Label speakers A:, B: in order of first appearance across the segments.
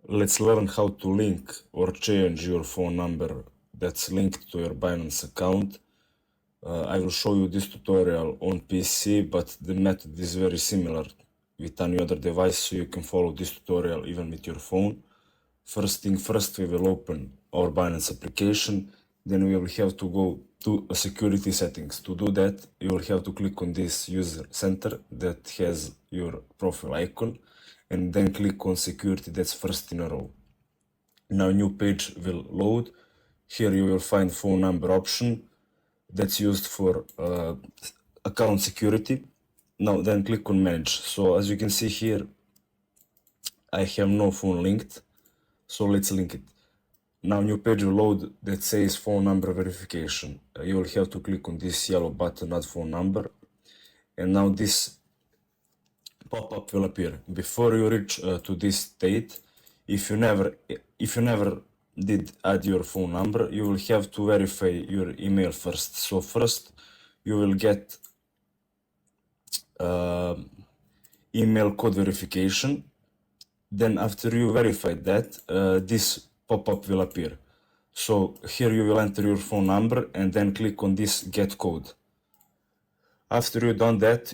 A: let's learn how to link or change your phone number that's linked to your Binance account. I will show you this tutorial on PC, but the method is very similar with any other device, so you can follow this tutorial even with your phone. First thing first, we will open our Binance application, then we will have to go to security settings. To do that, you will have to click on this user center that has your profile icon, and then click on security, that's first in a row. Now a new page will load. Here you will find phone number option that's used for account security. Now then click on manage. So as you can see here, I have no phone linked, so let's link it. Now new page will load that says phone number verification. You will have to click on this yellow button, add phone number, and now this pop-up will appear. Before you reach to this state, if you never did add your phone number, you will have to verify your email first. So first you will get email code verification. Then after you verify that, this pop-up will appear. So here you will enter your phone number and then click on this get code. After you've done that,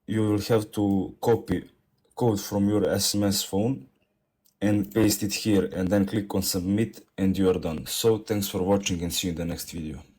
A: you will have to copy code from your SMS phone and paste it here, and then click on submit, and you are done. So thanks for watching and see you in the next video.